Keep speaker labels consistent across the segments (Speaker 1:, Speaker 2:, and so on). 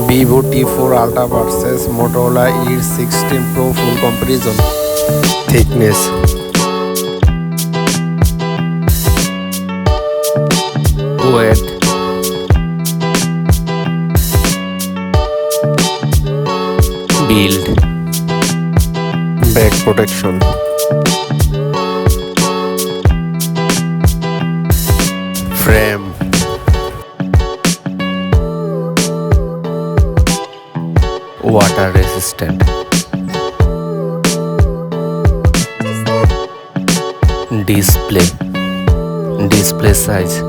Speaker 1: Vivo T4 Ultra vs Motorola E16 Pro full comparison. Thickness, weight, build, back protection, frame, water resistant, display size,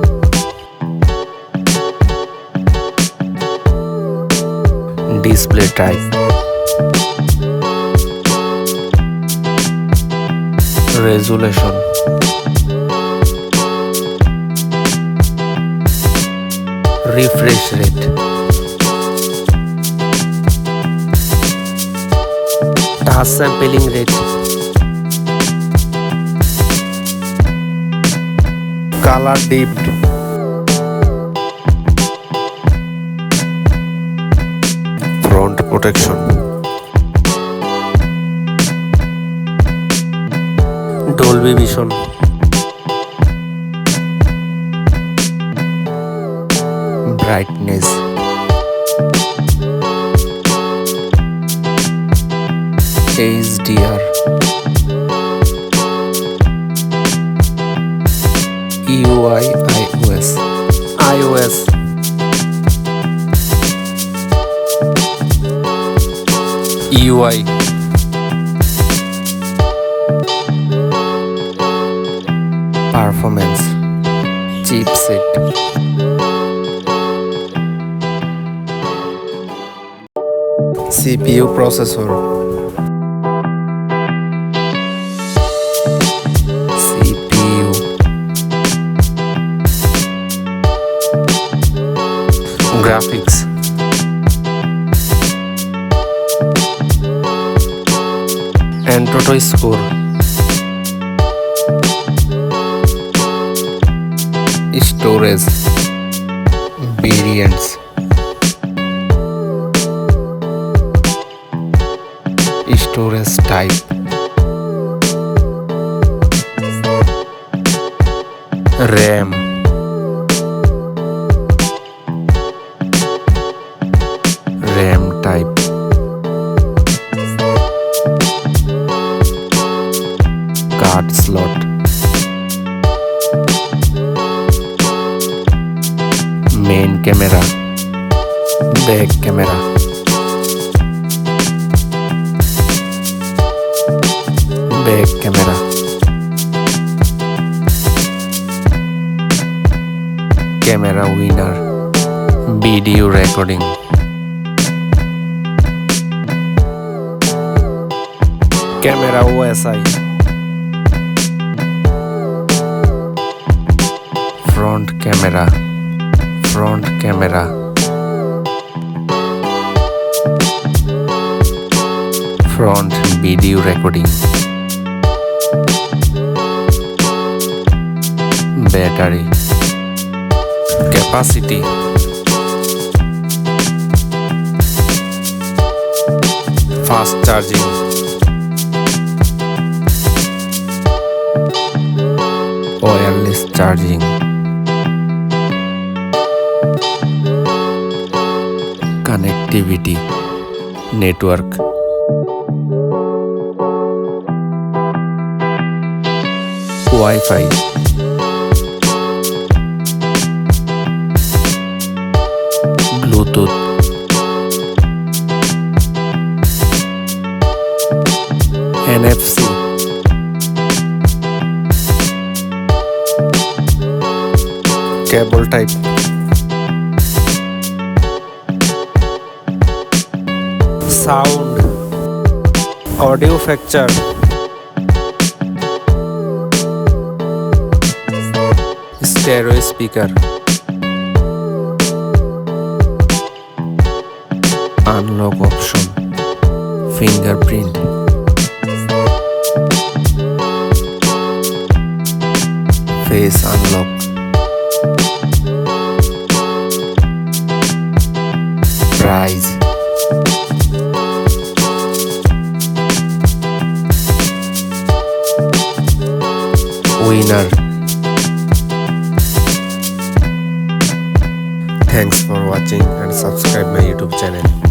Speaker 1: display type, resolution, refresh rate, touch sampling rate, color dipped, front protection, Dolby Vision, brightness, HDR, UI, iOS, UI, performance, chipset, CPU processor, CPU, graphics, Antutu score, storage, variants, storage type, RAM, RAM type, card slot, main camera, back camera, back camera, camera winner, video recording, camera OSI, front camera, front video recording, battery, capacity, fast charging, wireless charging, connectivity, network, Wi-Fi, Bluetooth, NFC, cable type, sound, audio factor, stereo speaker, unlock option, fingerprint, face unlock, price. Winner. Thanks for watching and subscribe my YouTube channel.